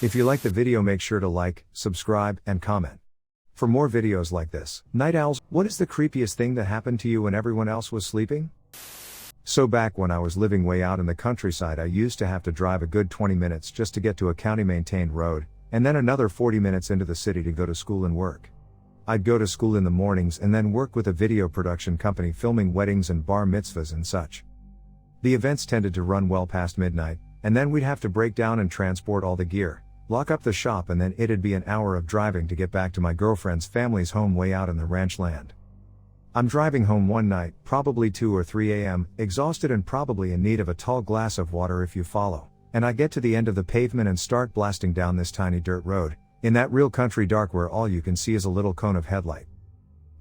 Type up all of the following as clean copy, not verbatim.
If you like the video, make sure to like, subscribe, and comment. For more videos like this. Night owls, what is the creepiest thing that happened to you when everyone else was sleeping? So back when I was living way out in the countryside, I used to have to drive a good 20 minutes just to get to a county maintained road, and then another 40 minutes into the city to go to school and work. I'd go to school in the mornings and then work with a video production company filming weddings and bar mitzvahs and such. The events tended to run well past midnight, and then we'd have to break down and transport all the gear, lock up the shop, and then it'd be an hour of driving to get back to my girlfriend's family's home way out in the ranch land. I'm driving home one night, probably 2 or 3 a.m., exhausted and probably in need of a tall glass of water if you follow, and I get to the end of the pavement and start blasting down this tiny dirt road, in that real country dark where all you can see is a little cone of headlight.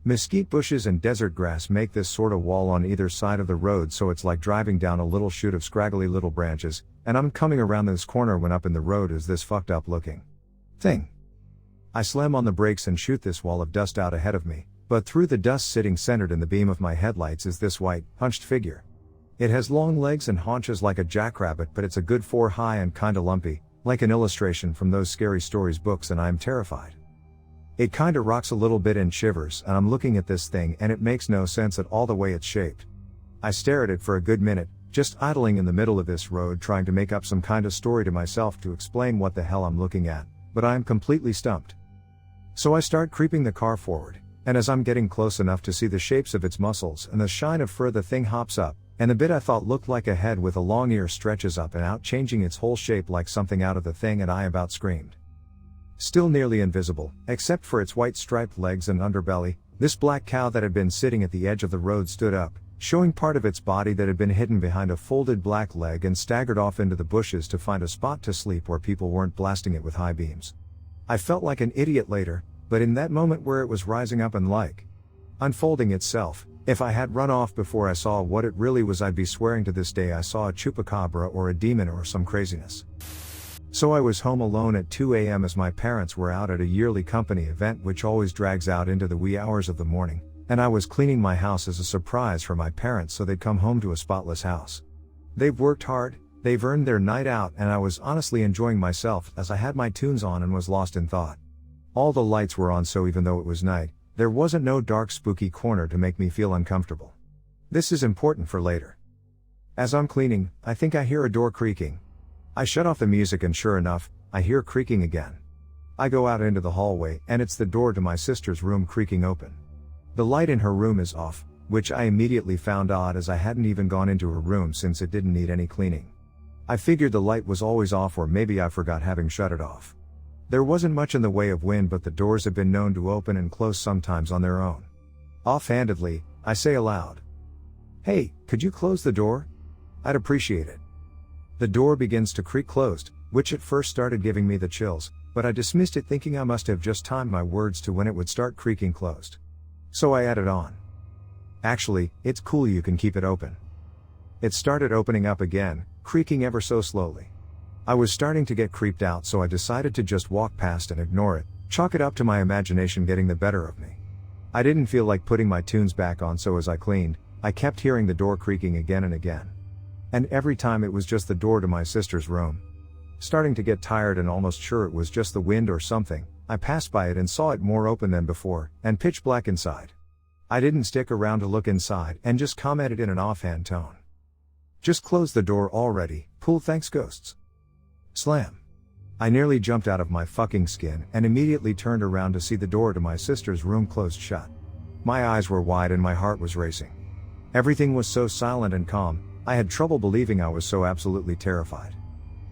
Mesquite bushes and desert grass make this sort of wall on either side of the road, so it's like driving down a little chute of scraggly little branches, and I'm coming around this corner when up in the road is this fucked up looking thing. I slam on the brakes and shoot this wall of dust out ahead of me, but through the dust, sitting centered in the beam of my headlights, is this white, hunched figure. It has long legs and haunches like a jackrabbit, but it's a good 4 high and kinda lumpy, like an illustration from those scary stories books, and I'm terrified. It kinda rocks a little bit and shivers, and I'm looking at this thing and it makes no sense at all the way it's shaped. I stare at it for a good minute, just idling in the middle of this road trying to make up some kind of story to myself to explain what the hell I'm looking at, but I'm completely stumped. So I start creeping the car forward, and as I'm getting close enough to see the shapes of its muscles and the shine of fur, the thing hops up, and the bit I thought looked like a head with a long ear stretches up and out, changing its whole shape like something out of the thing, and I about screamed. Still nearly invisible, except for its white striped legs and underbelly, this black cow that had been sitting at the edge of the road stood up, showing part of its body that had been hidden behind a folded black leg, and staggered off into the bushes to find a spot to sleep where people weren't blasting it with high beams. I felt like an idiot later, but in that moment where it was rising up and like unfolding itself, if I had run off before I saw what it really was, I'd be swearing to this day I saw a chupacabra or a demon or some craziness. So I was home alone at 2 a.m. as my parents were out at a yearly company event which always drags out into the wee hours of the morning, and I was cleaning my house as a surprise for my parents so they'd come home to a spotless house. They've worked hard, they've earned their night out, and I was honestly enjoying myself as I had my tunes on and was lost in thought. All the lights were on, so even though it was night, there wasn't no dark spooky corner to make me feel uncomfortable. This is important for later. As I'm cleaning, I think I hear a door creaking. I shut off the music and sure enough, I hear creaking again. I go out into the hallway and it's the door to my sister's room creaking open. The light in her room is off, which I immediately found odd as I hadn't even gone into her room since it didn't need any cleaning. I figured the light was always off, or maybe I forgot having shut it off. There wasn't much in the way of wind, but the doors have been known to open and close sometimes on their own. Offhandedly, I say aloud, "Hey, could you close the door? I'd appreciate it." The door begins to creak closed, which at first started giving me the chills, but I dismissed it thinking I must have just timed my words to when it would start creaking closed. So I added on, "Actually, it's cool, you can keep it open." It started opening up again, creaking ever so slowly. I was starting to get creeped out, so I decided to just walk past and ignore it, chalk it up to my imagination getting the better of me. I didn't feel like putting my tunes back on, so as I cleaned, I kept hearing the door creaking again and again. And every time it was just the door to my sister's room. Starting to get tired and almost sure it was just the wind or something, I passed by it and saw it more open than before, and pitch black inside. I didn't stick around to look inside and just commented in an offhand tone, "Just close the door already, cool, thanks ghosts." Slam. I nearly jumped out of my fucking skin and immediately turned around to see the door to my sister's room closed shut. My eyes were wide and my heart was racing. Everything was so silent and calm, I had trouble believing I was so absolutely terrified.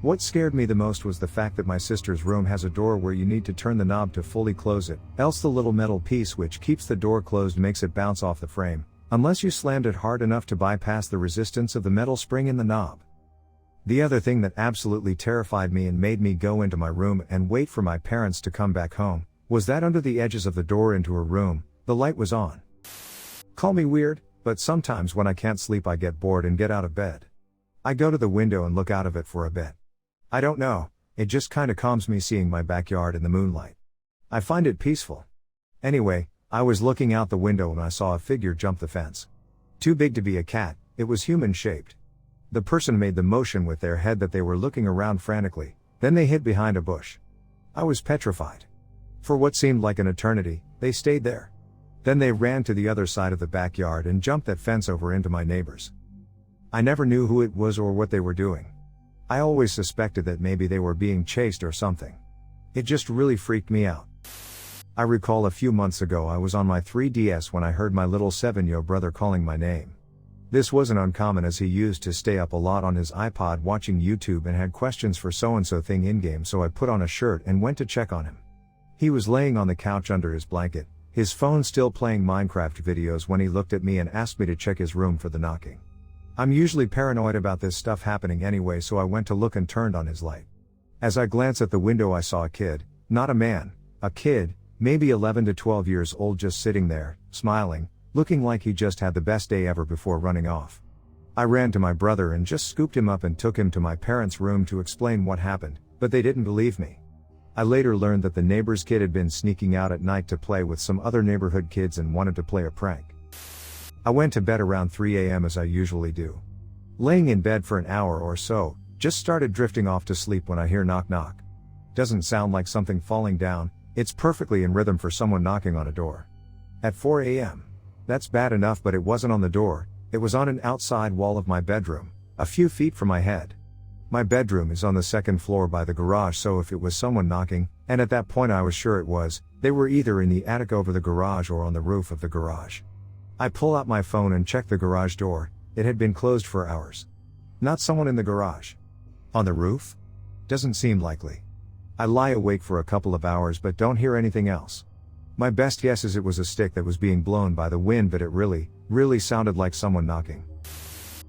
What scared me the most was the fact that my sister's room has a door where you need to turn the knob to fully close it, else the little metal piece which keeps the door closed makes it bounce off the frame, unless you slammed it hard enough to bypass the resistance of the metal spring in the knob. The other thing that absolutely terrified me and made me go into my room and wait for my parents to come back home, was that under the edges of the door into her room, the light was on. Call me weird, but sometimes when I can't sleep I get bored and get out of bed. I go to the window and look out of it for a bit. I don't know, it just kinda calms me seeing my backyard in the moonlight. I find it peaceful. Anyway, I was looking out the window when I saw a figure jump the fence. Too big to be a cat, it was human shaped. The person made the motion with their head that they were looking around frantically, Then they hid behind a bush. I was petrified. For what seemed like an eternity, they stayed there. Then they ran to the other side of the backyard and jumped that fence over into my neighbor's. I never knew who it was or what they were doing. I always suspected that maybe they were being chased or something. It just really freaked me out. I recall a few months ago I was on my 3DS when I heard my little 7-year-old brother calling my name. This wasn't uncommon as he used to stay up a lot on his iPod watching YouTube and had questions for so-and-so thing in-game, so I put on a shirt and went to check on him. He was laying on the couch under his blanket, his phone still playing Minecraft videos when he looked at me and asked me to check his room for the knocking. I'm usually paranoid about this stuff happening anyway, so I went to look and turned on his light. As I glanced at the window I saw a kid, not a man, a kid, maybe 11 to 12 years old, just sitting there, smiling, looking like he just had the best day ever before running off. I ran to my brother and just scooped him up and took him to my parents' room to explain what happened, but they didn't believe me. I later learned that the neighbor's kid had been sneaking out at night to play with some other neighborhood kids and wanted to play a prank. I went to bed around 3 a.m. as I usually do. Laying in bed for an hour or so, just started drifting off to sleep when I hear knock knock. Doesn't sound like something falling down, it's perfectly in rhythm for someone knocking on a door. At 4 a.m. That's bad enough, but it wasn't on the door, it was on an outside wall of my bedroom, a few feet from my head. My bedroom is on the second floor by the garage, so if it was someone knocking, and at that point I was sure it was, they were either in the attic over the garage or on the roof of the garage. I pull out my phone and check the garage door, it had been closed for hours. Not someone in the garage. On the roof? Doesn't seem likely. I lie awake for a couple of hours but don't hear anything else. My best guess is it was a stick that was being blown by the wind, but it really sounded like someone knocking.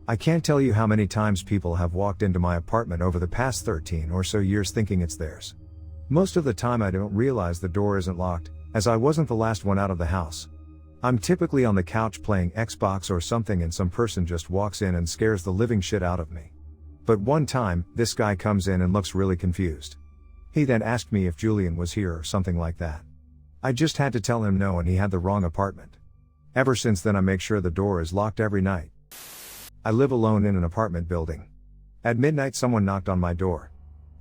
I can't tell you how many times people have walked into my apartment over the past 13 or so years thinking it's theirs. Most of the time I don't realize the door isn't locked, as I wasn't the last one out of the house. I'm typically on the couch playing Xbox or something and some person just walks in and scares the living shit out of me. But one time, this guy comes in and looks really confused. He then asked me if Julian was here or something like that. I just had to tell him no and he had the wrong apartment. Ever since then I make sure the door is locked every night. I live alone in an apartment building. At midnight someone knocked on my door.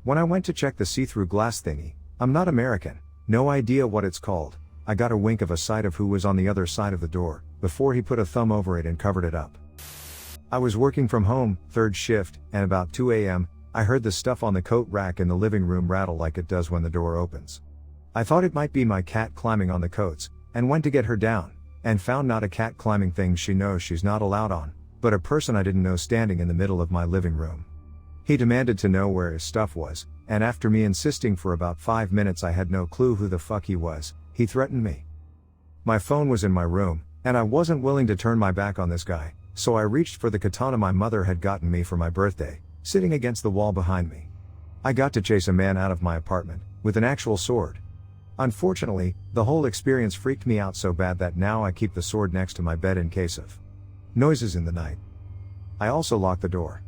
When I went to check the see-through glass thingy, I'm not American, no idea what it's called, I got a wink of a sight of who was on the other side of the door, before he put a thumb over it and covered it up. I was working from home, third shift, and about 2 a.m., I heard the stuff on the coat rack in the living room rattle like it does when the door opens. I thought it might be my cat climbing on the coats, and went to get her down, and found not a cat climbing thing she knows she's not allowed on, but a person I didn't know standing in the middle of my living room. He demanded to know where his stuff was, and after me insisting for about 5 minutes I had no clue who the fuck he was, he threatened me. My phone was in my room, and I wasn't willing to turn my back on this guy, so I reached for the katana my mother had gotten me for my birthday, sitting against the wall behind me. I got to chase a man out of my apartment, with an actual sword. Unfortunately, the whole experience freaked me out so bad that now I keep the sword next to my bed in case of noises in the night. I also locked the door.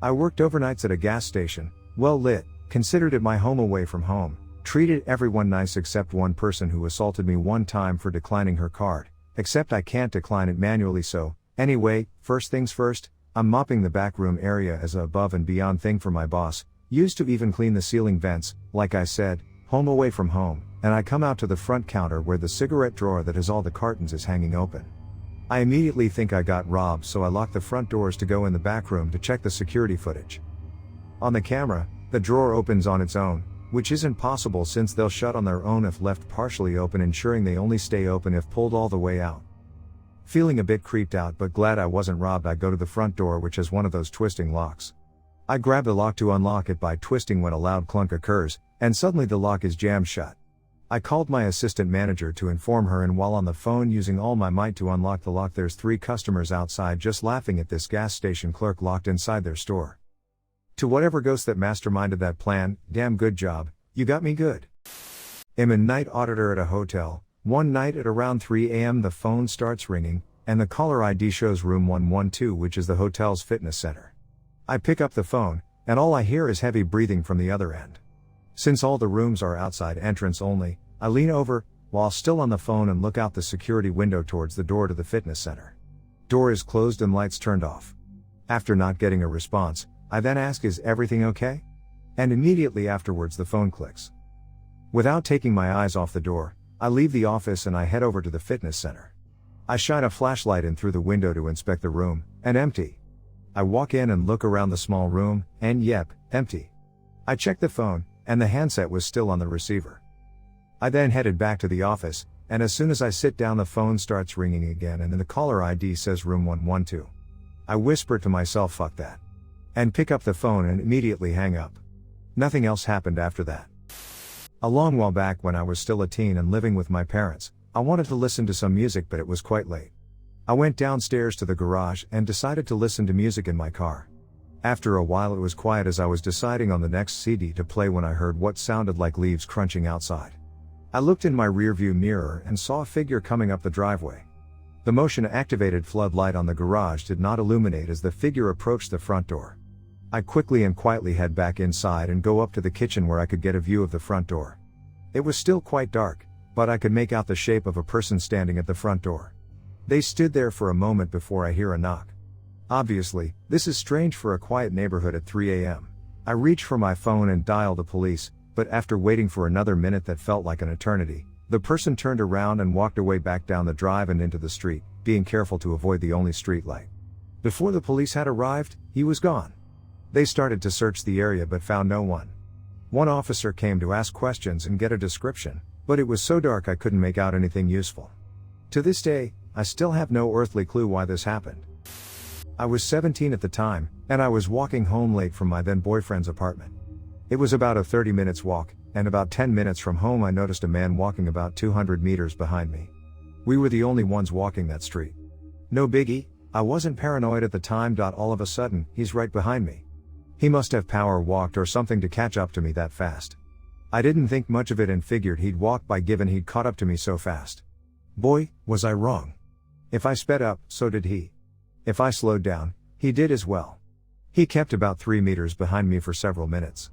I worked overnights at a gas station, well lit, considered it my home away from home, treated everyone nice except one person who assaulted me one time for declining her card, except I can't decline it manually, so, anyway, first things first, I'm mopping the back room area as a above and beyond thing for my boss, used to even clean the ceiling vents, like I said, home away from home, and I come out to the front counter where the cigarette drawer that has all the cartons is hanging open. I immediately think I got robbed, so I lock the front doors to go in the back room to check the security footage. On the camera, the drawer opens on its own, which isn't possible since they'll shut on their own if left partially open, ensuring they only stay open if pulled all the way out. Feeling a bit creeped out but glad I wasn't robbed, I go to the front door, which has one of those twisting locks. I grab the lock to unlock it by twisting when a loud clunk occurs, and suddenly the lock is jammed shut. I called my assistant manager to inform her, and while on the phone using all my might to unlock the lock, there's 3 customers outside just laughing at this gas station clerk locked inside their store. To whatever ghost that masterminded that plan, damn good job, you got me good. I'm a night auditor at a hotel. One night at around 3 a.m. the phone starts ringing, and the caller ID shows room 112, which is the hotel's fitness center. I pick up the phone, and all I hear is heavy breathing from the other end. Since all the rooms are outside entrance only, I lean over, while still on the phone, and look out the security window towards the door to the fitness center. Door is closed and lights turned off. After not getting a response, I then ask, "Is everything okay?" And immediately afterwards the phone clicks. Without taking my eyes off the door, I leave the office and I head over to the fitness center. I shine a flashlight in through the window to inspect the room, and empty. I walk in and look around the small room, and yep, empty. I check the phone, and the handset was still on the receiver. I then headed back to the office, and as soon as I sit down the phone starts ringing again and then the caller ID says room 112. I whisper to myself fuck that. And pick up the phone and immediately hang up. Nothing else happened after that. A long while back when I was still a teen and living with my parents, I wanted to listen to some music but it was quite late. I went downstairs to the garage and decided to listen to music in my car. After a while it was quiet as I was deciding on the next CD to play when I heard what sounded like leaves crunching outside. I looked in my rearview mirror and saw a figure coming up the driveway. The motion-activated floodlight on the garage did not illuminate as the figure approached the front door. I quickly and quietly head back inside and go up to the kitchen where I could get a view of the front door. It was still quite dark, but I could make out the shape of a person standing at the front door. They stood there for a moment before I hear a knock. Obviously, this is strange for a quiet neighborhood at 3 a.m. I reach for my phone and dial the police, but after waiting for another minute that felt like an eternity, the person turned around and walked away back down the drive and into the street, being careful to avoid the only street light. Before the police had arrived, he was gone. They started to search the area but found no one. One officer came to ask questions and get a description, but it was so dark I couldn't make out anything useful. To this day, I still have no earthly clue why this happened. I was 17 at the time, and I was walking home late from my then boyfriend's apartment. It was about a 30 minutes walk, and about 10 minutes from home I noticed a man walking about 200 meters behind me. We were the only ones walking that street. No biggie, I wasn't paranoid at the time. All of a sudden, he's right behind me. He must have power walked or something to catch up to me that fast. I didn't think much of it and figured he'd walk by given he'd caught up to me so fast. Boy, was I wrong. If I sped up, so did he. If I slowed down, he did as well. He kept about 3 meters behind me for several minutes.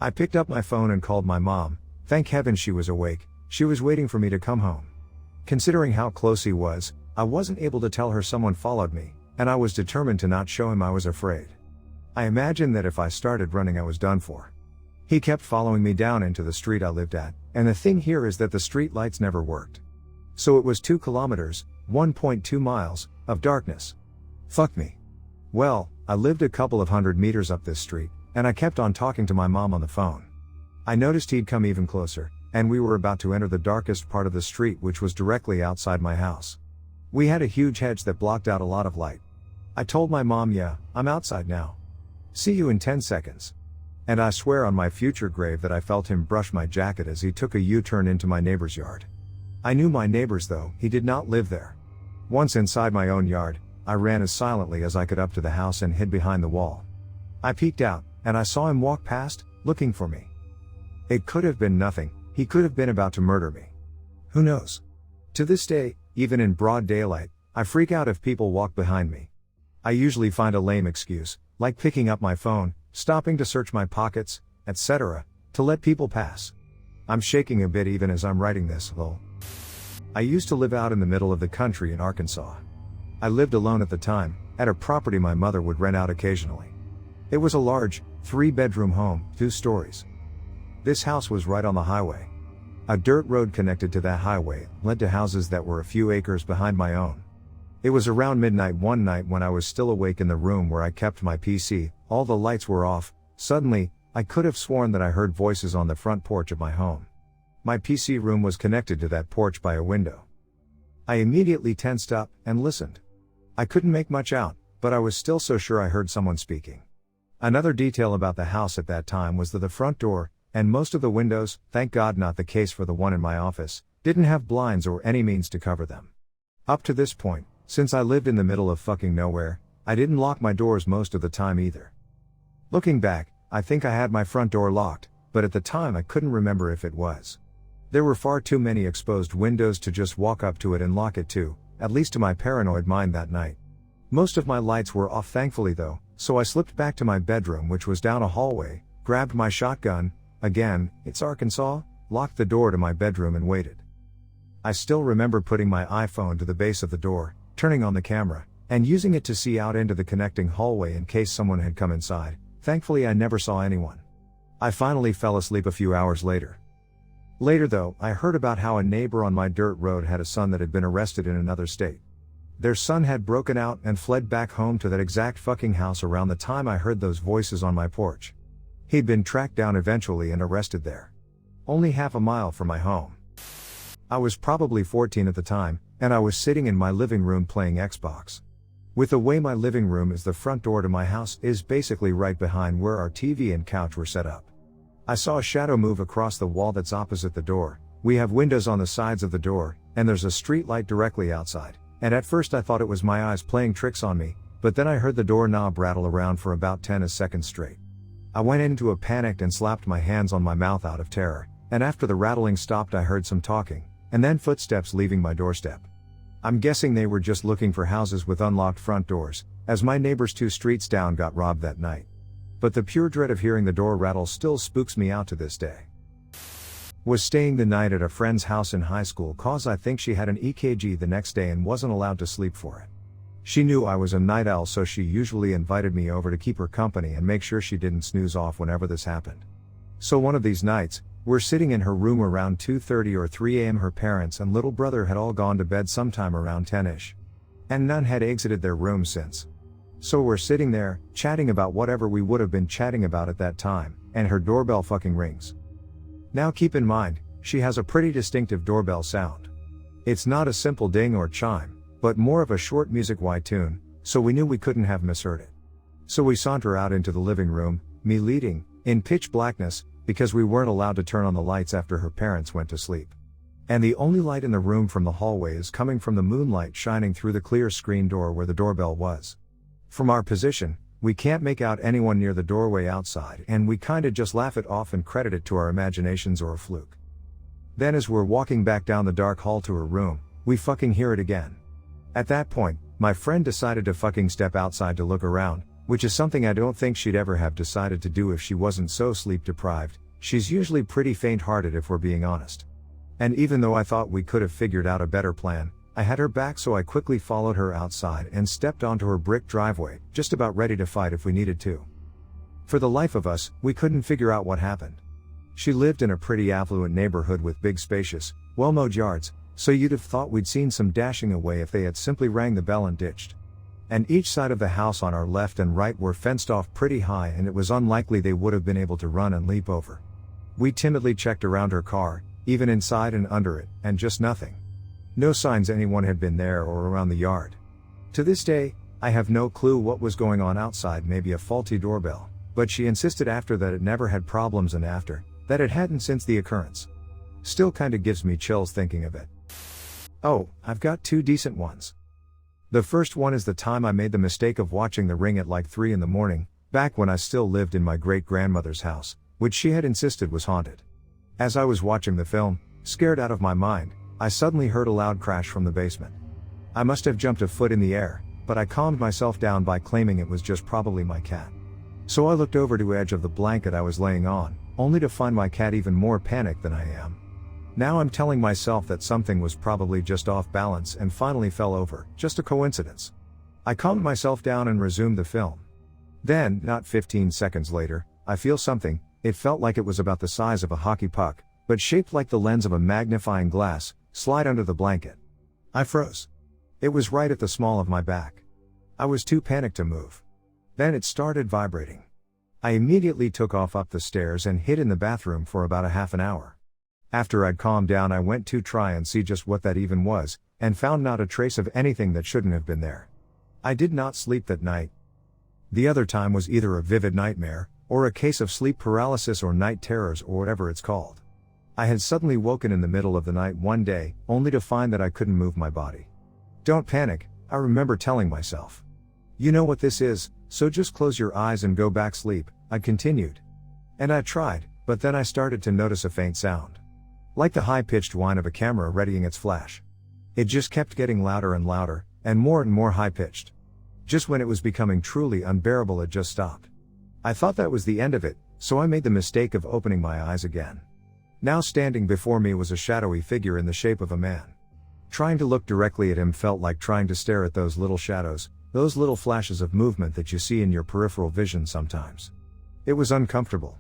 I picked up my phone and called my mom. Thank heaven she was awake, she was waiting for me to come home. Considering how close he was, I wasn't able to tell her someone followed me, and I was determined to not show him I was afraid. I imagined that if I started running I was done for. He kept following me down into the street I lived at, and the thing here is that the street lights never worked. So it was 2 kilometers, 1.2 miles, of darkness. Fuck me. Well, I lived a couple of 100 meters up this street, and I kept on talking to my mom on the phone. I noticed he'd come even closer, and we were about to enter the darkest part of the street which was directly outside my house. We had a huge hedge that blocked out a lot of light. I told my mom, yeah, I'm outside now. See you in 10 seconds. And I swear on my future grave that I felt him brush my jacket as he took a U-turn into my neighbor's yard. I knew my neighbors though, he did not live there. Once inside my own yard, I ran as silently as I could up to the house and hid behind the wall. I peeked out, and I saw him walk past, looking for me. It could have been nothing, he could have been about to murder me. Who knows? To this day, even in broad daylight, I freak out if people walk behind me. I usually find a lame excuse, like picking up my phone, stopping to search my pockets, etc., to let people pass. I'm shaking a bit even as I'm writing this, lol. I used to live out in the middle of the country in Arkansas. I lived alone at the time, at a property my mother would rent out occasionally. It was a large, 3-bedroom home, 2 stories. This house was right on the highway. A dirt road connected to that highway led to houses that were a few acres behind my own. It was around midnight one night when I was still awake in the room where I kept my PC, all the lights were off. Suddenly, I could have sworn that I heard voices on the front porch of my home. My PC room was connected to that porch by a window. I immediately tensed up and listened. I couldn't make much out, but I was still so sure I heard someone speaking. Another detail about the house at that time was that the front door, and most of the windows, thank God not the case for the one in my office, didn't have blinds or any means to cover them. Up to this point, since I lived in the middle of fucking nowhere, I didn't lock my doors most of the time either. Looking back, I think I had my front door locked, but at the time I couldn't remember if it was. There were far too many exposed windows to just walk up to it and lock it too, at least to my paranoid mind that night. Most of my lights were off thankfully though, so I slipped back to my bedroom which was down a hallway, grabbed my shotgun, again, it's Arkansas, locked the door to my bedroom and waited. I still remember putting my iPhone to the base of the door, turning on the camera, and using it to see out into the connecting hallway in case someone had come inside. Thankfully I never saw anyone. I finally fell asleep a few hours later. Later though, I heard about how a neighbor on my dirt road had a son that had been arrested in another state. Their son had broken out and fled back home to that exact fucking house around the time I heard those voices on my porch. He'd been tracked down eventually and arrested there. Only half a mile from my home. I was probably 14 at the time, and I was sitting in my living room playing Xbox. With the way my living room is, the front door to my house is basically right behind where our TV and couch were set up. I saw a shadow move across the wall that's opposite the door. We have windows on the sides of the door, and there's a street light directly outside. And at first I thought it was my eyes playing tricks on me, but then I heard the doorknob rattle around for about 10 seconds straight. I went into a panic and slapped my hands on my mouth out of terror, and after the rattling stopped I heard some talking, and then footsteps leaving my doorstep. I'm guessing they were just looking for houses with unlocked front doors, as my neighbors 2 streets down got robbed that night. But the pure dread of hearing the door rattle still spooks me out to this day. Was staying the night at a friend's house in high school cause I think she had an EKG the next day and wasn't allowed to sleep for it. She knew I was a night owl, so she usually invited me over to keep her company and make sure she didn't snooze off whenever this happened. So one of these nights, we're sitting in her room around 2:30 or 3 a.m. Her parents and little brother had all gone to bed sometime around 10ish. And none had exited their room since. So we're sitting there, chatting about whatever we would have been chatting about at that time, and her doorbell fucking rings. Now keep in mind, she has a pretty distinctive doorbell sound. It's not a simple ding or chime, but more of a short music-y tune, so we knew we couldn't have misheard it. So we saunter out into the living room, me leading, in pitch blackness, because we weren't allowed to turn on the lights after her parents went to sleep. And the only light in the room from the hallway is coming from the moonlight shining through the clear screen door where the doorbell was. From our position, we can't make out anyone near the doorway outside, and we kinda just laugh it off and credit it to our imaginations or a fluke. Then as we're walking back down the dark hall to her room, we fucking hear it again. At that point, my friend decided to fucking step outside to look around, which is something I don't think she'd ever have decided to do if she wasn't so sleep deprived. She's usually pretty faint-hearted if we're being honest. And even though I thought we could have figured out a better plan, I had her back, so I quickly followed her outside and stepped onto her brick driveway, just about ready to fight if we needed to. For the life of us, we couldn't figure out what happened. She lived in a pretty affluent neighborhood with big spacious, well-mowed yards, so you'd have thought we'd seen some dashing away if they had simply rang the bell and ditched. And each side of the house on our left and right were fenced off pretty high, and it was unlikely they would have been able to run and leap over. We timidly checked around her car, even inside and under it, and just nothing. No signs anyone had been there or around the yard. To this day, I have no clue what was going on outside, maybe a faulty doorbell, but she insisted after that it never had problems, and after that it hadn't since the occurrence. Still kinda gives me chills thinking of it. Oh, I've got 2 decent ones. The first one is the time I made the mistake of watching The Ring at like 3 in the morning, back when I still lived in my great-grandmother's house, which she had insisted was haunted. As I was watching the film, scared out of my mind, I suddenly heard a loud crash from the basement. I must have jumped a foot in the air, but I calmed myself down by claiming it was just probably my cat. So I looked over to edge of the blanket I was laying on, only to find my cat even more panicked than I am. Now I'm telling myself that something was probably just off balance and finally fell over, just a coincidence. I calmed myself down and resumed the film. Then, not 15 seconds later, I feel something. It felt like it was about the size of a hockey puck, but shaped like the lens of a magnifying glass, slide under the blanket. I froze. It was right at the small of my back. I was too panicked to move. Then it started vibrating. I immediately took off up the stairs and hid in the bathroom for about a half an hour. After I'd calmed down, I went to try and see just what that even was, and found not a trace of anything that shouldn't have been there. I did not sleep that night. The other time was either a vivid nightmare, or a case of sleep paralysis or night terrors or whatever it's called. I had suddenly woken in the middle of the night one day, only to find that I couldn't move my body. Don't panic, I remember telling myself. You know what this is, so just close your eyes and go back sleep, I continued. And I tried, but then I started to notice a faint sound. Like the high-pitched whine of a camera readying its flash. It just kept getting louder and more high-pitched. Just when it was becoming truly unbearable, it just stopped. I thought that was the end of it, so I made the mistake of opening my eyes again. Now standing before me was a shadowy figure in the shape of a man. Trying to look directly at him felt like trying to stare at those little shadows, those little flashes of movement that you see in your peripheral vision sometimes. It was uncomfortable.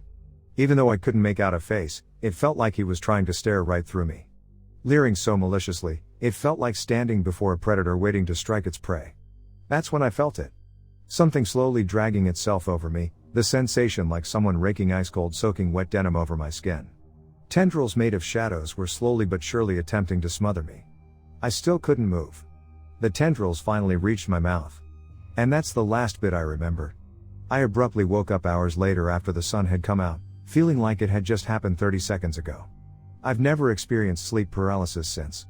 Even though I couldn't make out a face, it felt like he was trying to stare right through me. Leering so maliciously, it felt like standing before a predator waiting to strike its prey. That's when I felt it. Something slowly dragging itself over me, the sensation like someone raking ice-cold soaking wet denim over my skin. Tendrils made of shadows were slowly but surely attempting to smother me. I still couldn't move. The tendrils finally reached my mouth. And that's the last bit I remember. I abruptly woke up hours later after the sun had come out, feeling like it had just happened 30 seconds ago. I've never experienced sleep paralysis since.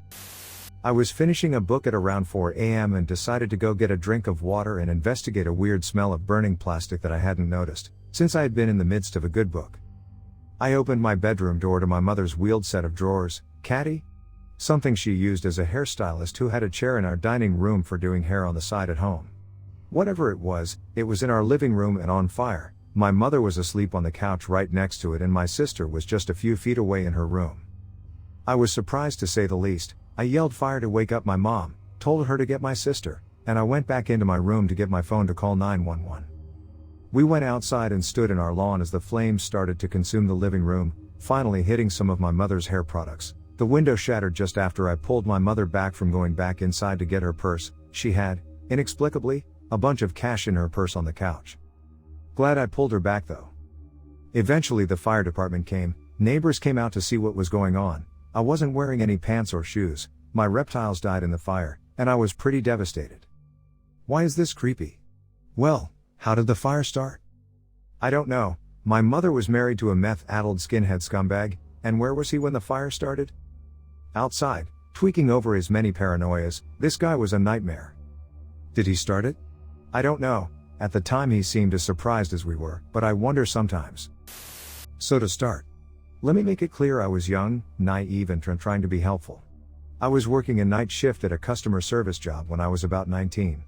I was finishing a book at around 4 a.m. and decided to go get a drink of water and investigate a weird smell of burning plastic that I hadn't noticed, since I had been in the midst of a good book. I opened my bedroom door to my mother's wheeled set of drawers, caddy? Something she used as a hairstylist who had a chair in our dining room for doing hair on the side at home. Whatever it was in our living room and on fire. My mother was asleep on the couch right next to it and my sister was just a few feet away in her room. I was surprised to say the least. I yelled fire to wake up my mom, told her to get my sister, and I went back into my room to get my phone to call 911. We went outside and stood in our lawn as the flames started to consume the living room, finally hitting some of my mother's hair products. The window shattered just after I pulled my mother back from going back inside to get her purse. She had, inexplicably, a bunch of cash in her purse on the couch. Glad I pulled her back though. Eventually the fire department came, neighbors came out to see what was going on. I wasn't wearing any pants or shoes, my reptiles died in the fire, and I was pretty devastated. Why is this creepy? Well, how did the fire start? I don't know. My mother was married to a meth-addled skinhead scumbag, and where was he when the fire started? Outside, tweaking over his many paranoias. This guy was a nightmare. Did he start it? I don't know. At the time he seemed as surprised as we were, but I wonder sometimes. So to start, let me make it clear I was young, naive and trying to be helpful. I was working a night shift at a customer service job when I was about 19.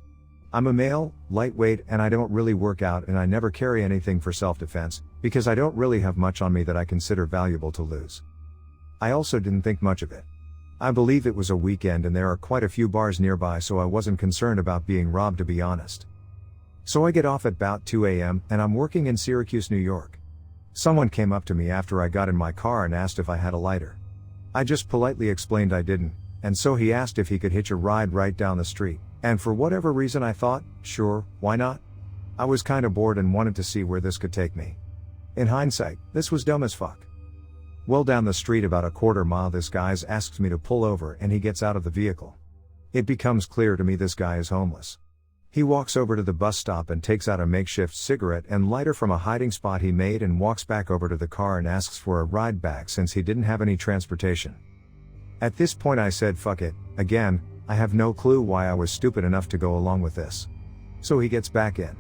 I'm a male, lightweight and I don't really work out and I never carry anything for self-defense, because I don't really have much on me that I consider valuable to lose. I also didn't think much of it. I believe it was a weekend and there are quite a few bars nearby, so I wasn't concerned about being robbed, to be honest. So I get off at about 2 a.m. and I'm working in Syracuse, New York. Someone came up to me after I got in my car and asked if I had a lighter. I just politely explained I didn't, and so he asked if he could hitch a ride right down the street, and for whatever reason I thought, sure, why not? I was kinda bored and wanted to see where this could take me. In hindsight, this was dumb as fuck. Well, down the street about a quarter mile this guy asks me to pull over and he gets out of the vehicle. It becomes clear to me this guy is homeless. He walks over to the bus stop and takes out a makeshift cigarette and lighter from a hiding spot he made and walks back over to the car and asks for a ride back since he didn't have any transportation. At this point I said fuck it. Again, I have no clue why I was stupid enough to go along with this. So he gets back in.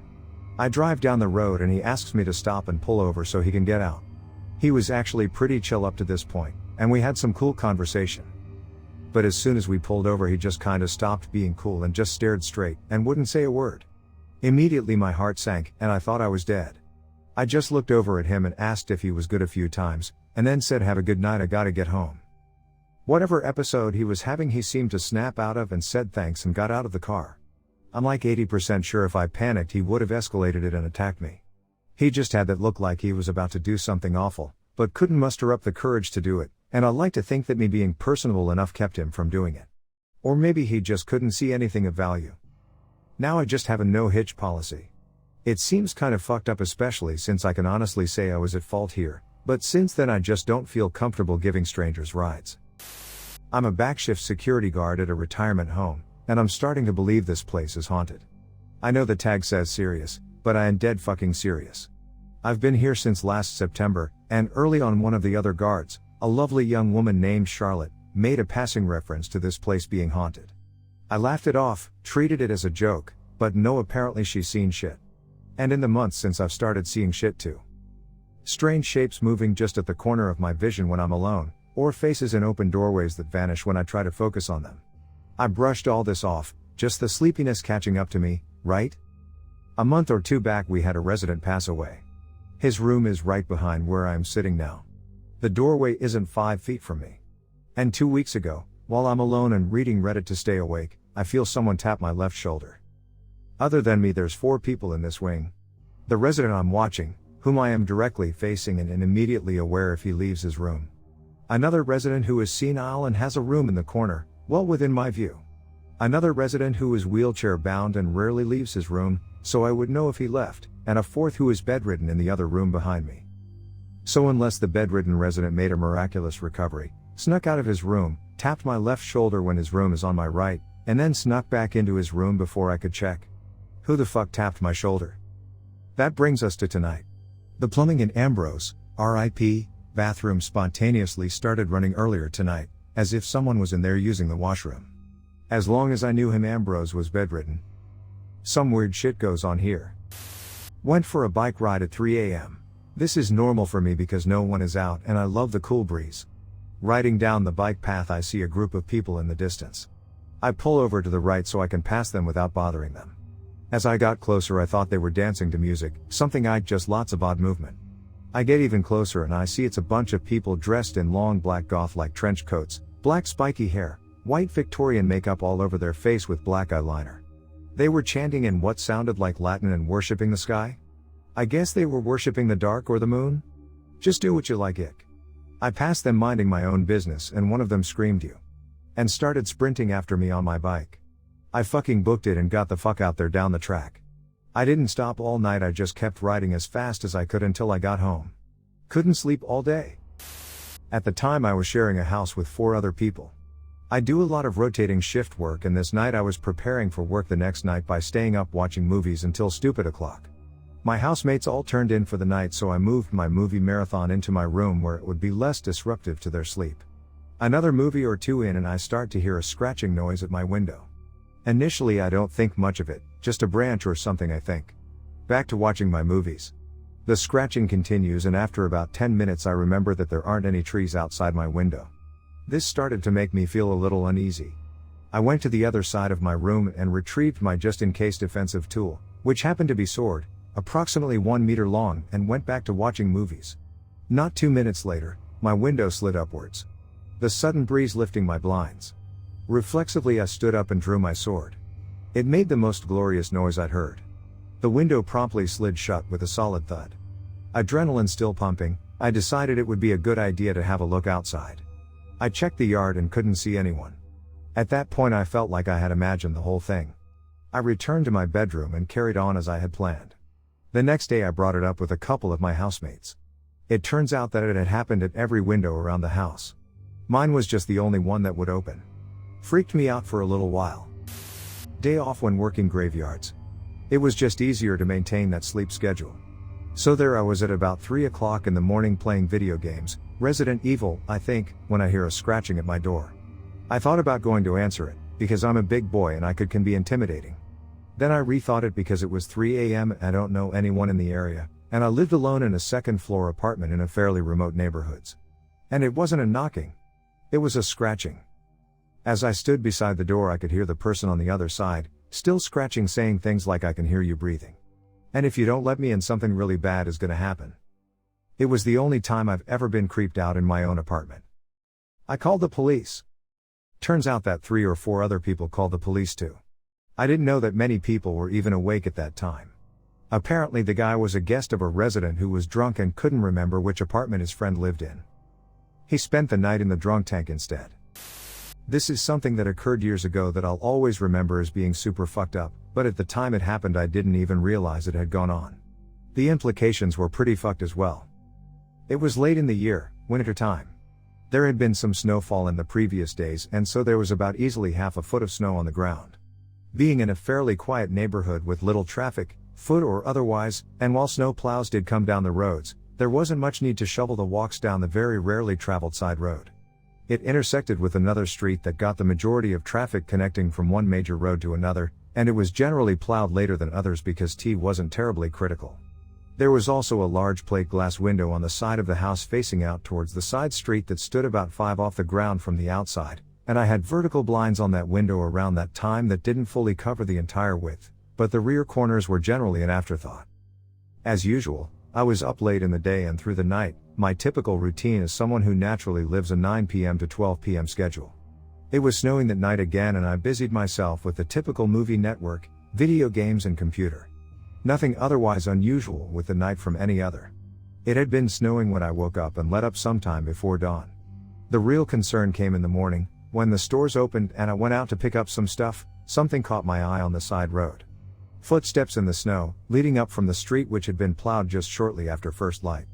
I drive down the road and he asks me to stop and pull over so he can get out. He was actually pretty chill up to this point, and we had some cool conversation. But as soon as we pulled over he just kinda stopped being cool and just stared straight, and wouldn't say a word. Immediately my heart sank, and I thought I was dead. I just looked over at him and asked if he was good a few times, and then said have a good night, I gotta get home. Whatever episode he was having he seemed to snap out of and said thanks and got out of the car. I'm like 80% sure if I panicked he would have escalated it and attacked me. He just had that look like he was about to do something awful, but couldn't muster up the courage to do it. And I like to think that me being personable enough kept him from doing it. Or maybe he just couldn't see anything of value. Now I just have a no-hitch policy. It seems kind of fucked up, especially since I can honestly say I was at fault here, but since then I just don't feel comfortable giving strangers rides. I'm a backshift security guard at a retirement home, and I'm starting to believe this place is haunted. I know the tag says serious, but I am dead fucking serious. I've been here since last September, and early on one of the other guards, a lovely young woman named Charlotte, made a passing reference to this place being haunted. I laughed it off, treated it as a joke, but no, apparently she's seen shit. And in the months since I've started seeing shit too. Strange shapes moving just at the corner of my vision when I'm alone, or faces in open doorways that vanish when I try to focus on them. I brushed all this off, just the sleepiness catching up to me, right? A month or two back we had a resident pass away. His room is right behind where I am sitting now. The doorway isn't 5 feet from me. And 2 weeks ago, while I'm alone and reading Reddit to stay awake, I feel someone tap my left shoulder. Other than me there's 4 people in this wing. The resident I'm watching, whom I am directly facing and am immediately aware if he leaves his room. Another resident who is senile and has a room in the corner, well within my view. Another resident who is wheelchair bound and rarely leaves his room, so I would know if he left, and a fourth who is bedridden in the other room behind me. So unless the bedridden resident made a miraculous recovery, snuck out of his room, tapped my left shoulder when his room is on my right, and then snuck back into his room before I could check. Who the fuck tapped my shoulder? That brings us to tonight. The plumbing in Ambrose, RIP, bathroom spontaneously started running earlier tonight, as if someone was in there using the washroom. As long as I knew him, Ambrose was bedridden. Some weird shit goes on here. Went for a bike ride at 3 a.m. This is normal for me because no one is out and I love the cool breeze. Riding down the bike path, I see a group of people in the distance. I pull over to the right so I can pass them without bothering them. As I got closer, I thought they were dancing to music, something I'd just lots of odd movement. I get even closer and I see it's a bunch of people dressed in long black goth-like trench coats, black spiky hair, white Victorian makeup all over their face with black eyeliner. They were chanting in what sounded like Latin and worshipping the sky? I guess they were worshipping the dark or the moon? Just do what you like, ick. I passed them minding my own business and one of them screamed "You!" and started sprinting after me on my bike. I fucking booked it and got the fuck out there down the track. I didn't stop all night, I just kept riding as fast as I could until I got home. Couldn't sleep all day. At the time I was sharing a house with 4 other people. I do a lot of rotating shift work and this night I was preparing for work the next night by staying up watching movies until stupid o'clock. My housemates all turned in for the night, so I moved my movie marathon into my room where it would be less disruptive to their sleep. Another movie or two in and I start to hear a scratching noise at my window. Initially I don't think much of it, just a branch or something I think. Back to watching my movies. The scratching continues and after about 10 minutes I remember that there aren't any trees outside my window. This started to make me feel a little uneasy. I went to the other side of my room and retrieved my just-in-case defensive tool, which happened to be sword, approximately 1 meter long, and went back to watching movies. Not 2 minutes later, my window slid upwards. The sudden breeze lifting my blinds. Reflexively I stood up and drew my sword. It made the most glorious noise I'd heard. The window promptly slid shut with a solid thud. Adrenaline still pumping, I decided it would be a good idea to have a look outside. I checked the yard and couldn't see anyone. At that point I felt like I had imagined the whole thing. I returned to my bedroom and carried on as I had planned. The next day I brought it up with a couple of my housemates. It turns out that it had happened at every window around the house. Mine was just the only one that would open. Freaked me out for a little while. Day off when working graveyards. It was just easier to maintain that sleep schedule. So there I was at about 3 o'clock in the morning playing video games, Resident Evil, I think, when I hear a scratching at my door. I thought about going to answer it, because I'm a big boy and can be intimidating. Then I rethought it because it was 3 a.m. and I don't know anyone in the area, and I lived alone in a second-floor apartment in a fairly remote neighborhoods. And it wasn't a knocking. It was a scratching. As I stood beside the door I could hear the person on the other side, still scratching, saying things like "I can hear you breathing. And if you don't let me in, something really bad is gonna happen." It was the only time I've ever been creeped out in my own apartment. I called the police. Turns out that 3 or 4 other people called the police too. I didn't know that many people were even awake at that time. Apparently the guy was a guest of a resident who was drunk and couldn't remember which apartment his friend lived in. He spent the night in the drunk tank instead. This is something that occurred years ago that I'll always remember as being super fucked up, but at the time it happened I didn't even realize it had gone on. The implications were pretty fucked as well. It was late in the year, winter time. There had been some snowfall in the previous days and so there was about easily half a foot of snow on the ground. Being in a fairly quiet neighborhood with little traffic, foot or otherwise, and while snow plows did come down the roads, there wasn't much need to shovel the walks down the very rarely traveled side road. It intersected with another street that got the majority of traffic connecting from one major road to another, and it was generally plowed later than others because T wasn't terribly critical. There was also a large plate glass window on the side of the house facing out towards the side street that stood about 5 off the ground from the outside, and I had vertical blinds on that window around that time that didn't fully cover the entire width, but the rear corners were generally an afterthought. As usual, I was up late in the day and through the night, my typical routine as someone who naturally lives a 9 p.m. to 12 p.m. schedule. It was snowing that night again and I busied myself with the typical movie network, video games and computer. Nothing otherwise unusual with the night from any other. It had been snowing when I woke up and let up sometime before dawn. The real concern came in the morning, when the stores opened and I went out to pick up some stuff. Something caught my eye on the side road. Footsteps in the snow, leading up from the street which had been plowed just shortly after first light.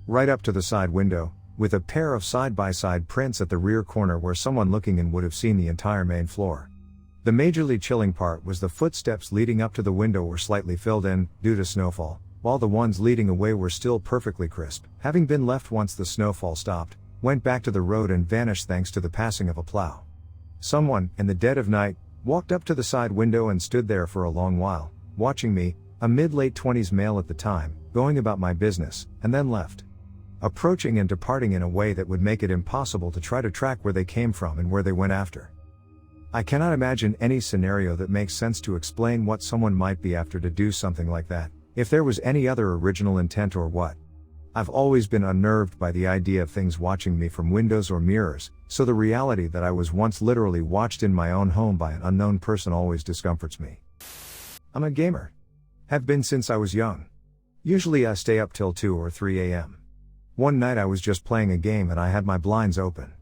Right up to the side window, with a pair of side-by-side prints at the rear corner where someone looking in would have seen the entire main floor. The majorly chilling part was the footsteps leading up to the window were slightly filled in, due to snowfall, while the ones leading away were still perfectly crisp, having been left once the snowfall stopped, went back to the road and vanished thanks to the passing of a plow. Someone, in the dead of night, walked up to the side window and stood there for a long while, watching me, a mid-late 20s male at the time, going about my business, and then left. Approaching and departing in a way that would make it impossible to try to track where they came from and where they went after. I cannot imagine any scenario that makes sense to explain what someone might be after to do something like that, if there was any other original intent or what. I've always been unnerved by the idea of things watching me from windows or mirrors, so the reality that I was once literally watched in my own home by an unknown person always discomforts me. I'm a gamer. Have been since I was young. Usually I stay up till 2 or 3 a.m. One night I was just playing a game and I had my blinds open.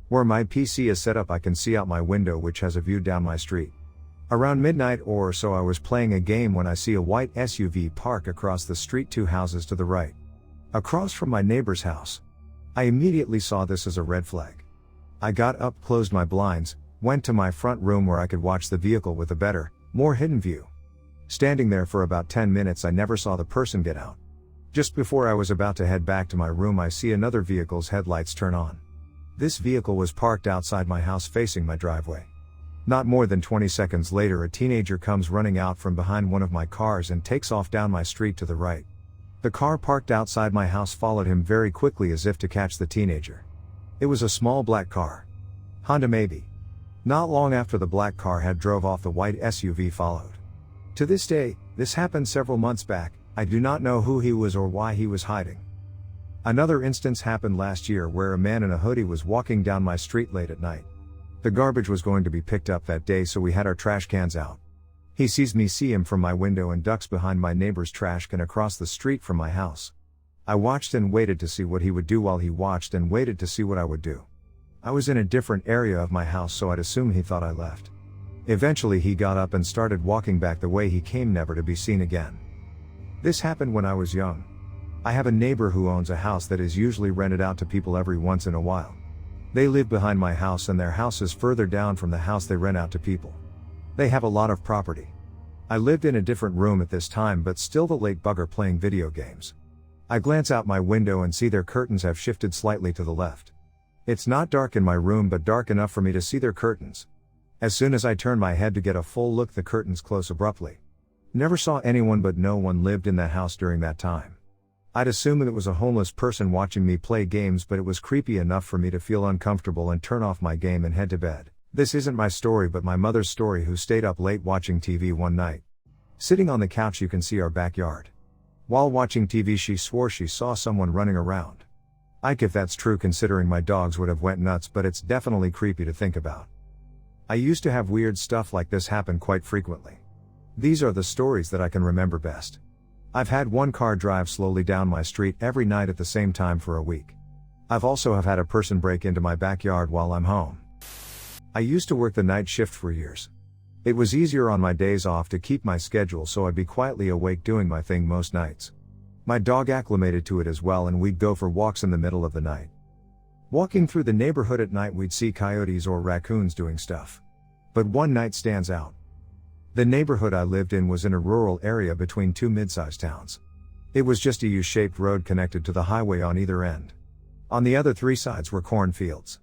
Where my PC is set up I can see out my window which has a view down my street. Around midnight or so I was playing a game when I see a white SUV park across the street 2 houses to the right. Across from my neighbor's house. I immediately saw this as a red flag. I got up, closed my blinds, went to my front room where I could watch the vehicle with a better, more hidden view. Standing there for about 10 minutes I never saw the person get out. Just before I was about to head back to my room I see another vehicle's headlights turn on. This vehicle was parked outside my house facing my driveway. Not more than 20 seconds later a teenager comes running out from behind one of my cars and takes off down my street to the right. The car parked outside my house followed him very quickly as if to catch the teenager. It was a small black car. Honda maybe. Not long after the black car had drove off the white SUV followed. To this day, this happened several months back. I do not know who he was or why he was hiding. Another instance happened last year where a man in a hoodie was walking down my street late at night. The garbage was going to be picked up that day so we had our trash cans out. He sees me see him from my window and ducks behind my neighbor's trash can across the street from my house. I watched and waited to see what he would do while he watched and waited to see what I would do. I was in a different area of my house so I'd assume he thought I left. Eventually he got up and started walking back the way he came, never to be seen again. This happened when I was young. I have a neighbor who owns a house that is usually rented out to people every once in a while. They live behind my house and their house is further down from the house they rent out to people. They have a lot of property. I lived in a different room at this time but still the late bugger playing video games. I glance out my window and see their curtains have shifted slightly to the left. It's not dark in my room but dark enough for me to see their curtains. As soon as I turn my head to get a full look the curtains close abruptly. Never saw anyone but no one lived in that house during that time. I'd assume it was a homeless person watching me play games but it was creepy enough for me to feel uncomfortable and turn off my game and head to bed. This isn't my story but my mother's story who stayed up late watching TV one night. Sitting on the couch you can see our backyard. While watching TV she swore she saw someone running around. If that's true considering my dogs would have went nuts but it's definitely creepy to think about. I used to have weird stuff like this happen quite frequently. These are the stories that I can remember best. I've had one car drive slowly down my street every night at the same time for a week. I've also had a person break into my backyard while I'm home. I used to work the night shift for years. It was easier on my days off to keep my schedule so I'd be quietly awake doing my thing most nights. My dog acclimated to it as well and we'd go for walks in the middle of the night. Walking through the neighborhood at night we'd see coyotes or raccoons doing stuff. But one night stands out. The neighborhood I lived in was in a rural area between 2 mid-sized towns. It was just a U-shaped road connected to the highway on either end. On the other 3 sides were cornfields.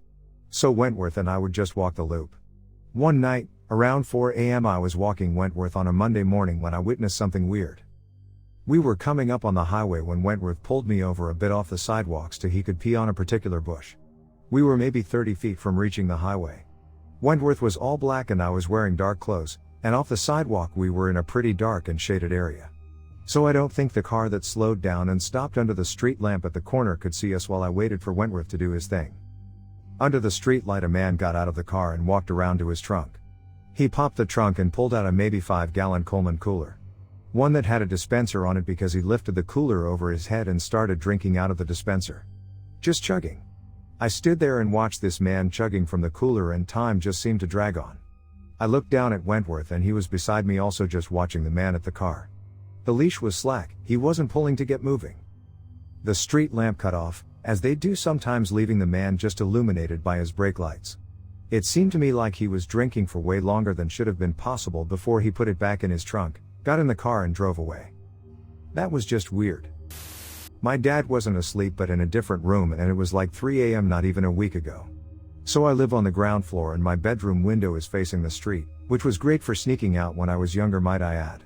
So Wentworth and I would just walk the loop. One night, around 4 a.m. I was walking Wentworth on a Monday morning when I witnessed something weird. We were coming up on the highway when Wentworth pulled me over a bit off the sidewalks so he could pee on a particular bush. We were maybe 30 feet from reaching the highway. Wentworth was all black and I was wearing dark clothes. And off the sidewalk we were in a pretty dark and shaded area. So I don't think the car that slowed down and stopped under the street lamp at the corner could see us while I waited for Wentworth to do his thing. Under the street light a man got out of the car and walked around to his trunk. He popped the trunk and pulled out a maybe 5-gallon Coleman cooler. One that had a dispenser on it because he lifted the cooler over his head and started drinking out of the dispenser. Just chugging. I stood there and watched this man chugging from the cooler, and time just seemed to drag on. I looked down at Wentworth and he was beside me, also just watching the man at the car. The leash was slack, he wasn't pulling to get moving. The street lamp cut off, as they do sometimes, leaving the man just illuminated by his brake lights. It seemed to me like he was drinking for way longer than should have been possible before he put it back in his trunk, got in the car and drove away. That was just weird. My dad wasn't asleep but in a different room, and it was like 3 a.m. not even a week ago. So I live on the ground floor and my bedroom window is facing the street, which was great for sneaking out when I was younger, might I add.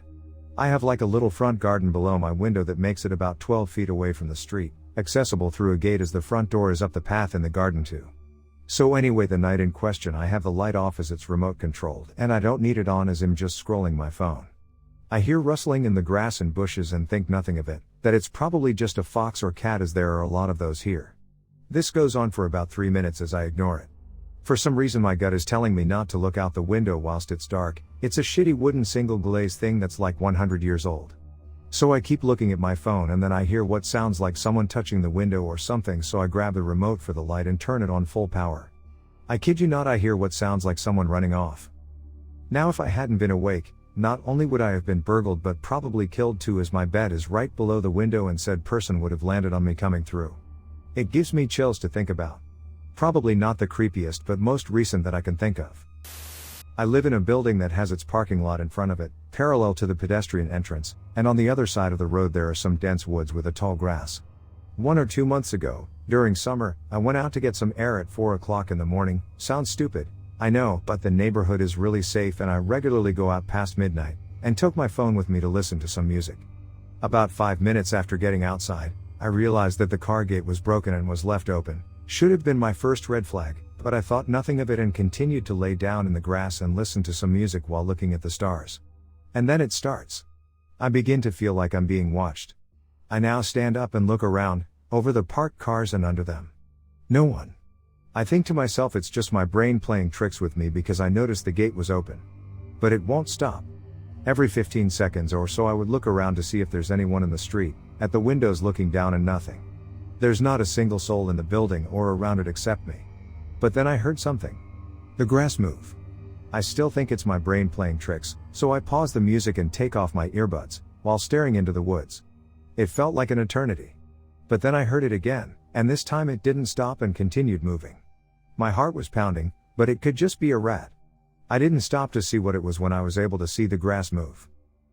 I have like a little front garden below my window that makes it about 12 feet away from the street, accessible through a gate as the front door is up the path in the garden too. So anyway, the night in question I have the light off as it's remote controlled, and I don't need it on as I'm just scrolling my phone. I hear rustling in the grass and bushes and think nothing of it, that it's probably just a fox or cat, as there are a lot of those here. This goes on for about 3 minutes as I ignore it. For some reason my gut is telling me not to look out the window whilst it's dark. It's a shitty wooden single glaze thing that's like 100 years old. So I keep looking at my phone and then I hear what sounds like someone touching the window or something, so I grab the remote for the light and turn it on full power. I kid you not, I hear what sounds like someone running off. Now if I hadn't been awake, not only would I have been burgled but probably killed too, as my bed is right below the window and said person would have landed on me coming through. It gives me chills to think about. Probably not the creepiest but most recent that I can think of. I live in a building that has its parking lot in front of it, parallel to the pedestrian entrance, and on the other side of the road there are some dense woods with a tall grass. 1 or 2 months ago, during summer, I went out to get some air at 4 o'clock in the morning. Sounds stupid, I know, but the neighborhood is really safe and I regularly go out past midnight, and took my phone with me to listen to some music. About 5 minutes after getting outside, I realized that the car gate was broken and was left open. Should have been my first red flag, but I thought nothing of it and continued to lay down in the grass and listen to some music while looking at the stars. And then it starts. I begin to feel like I'm being watched. I now stand up and look around, over the parked cars and under them. No one. I think to myself it's just my brain playing tricks with me because I noticed the gate was open. But it won't stop. Every 15 seconds or so I would look around to see if there's anyone in the street, at the windows looking down, and nothing. There's not a single soul in the building or around it except me. But then I heard something. The grass move. I still think it's my brain playing tricks, so I pause the music and take off my earbuds, while staring into the woods. It felt like an eternity. But then I heard it again, and this time it didn't stop and continued moving. My heart was pounding, but it could just be a rat. I didn't stop to see what it was when I was able to see the grass move.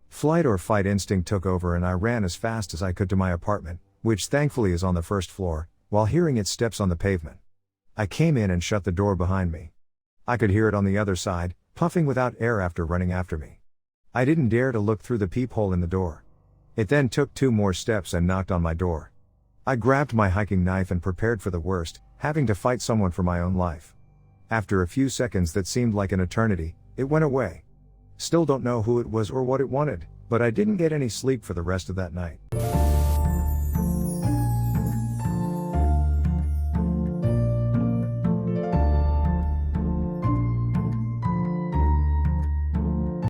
Flight or fight instinct took over and I ran as fast as I could to my apartment, which thankfully is on the first floor, while hearing its steps on the pavement. I came in and shut the door behind me. I could hear it on the other side, puffing without air after running after me. I didn't dare to look through the peephole in the door. It then took 2 more steps and knocked on my door. I grabbed my hiking knife and prepared for the worst, having to fight someone for my own life. After a few seconds that seemed like an eternity, it went away. Still don't know who it was or what it wanted, but I didn't get any sleep for the rest of that night.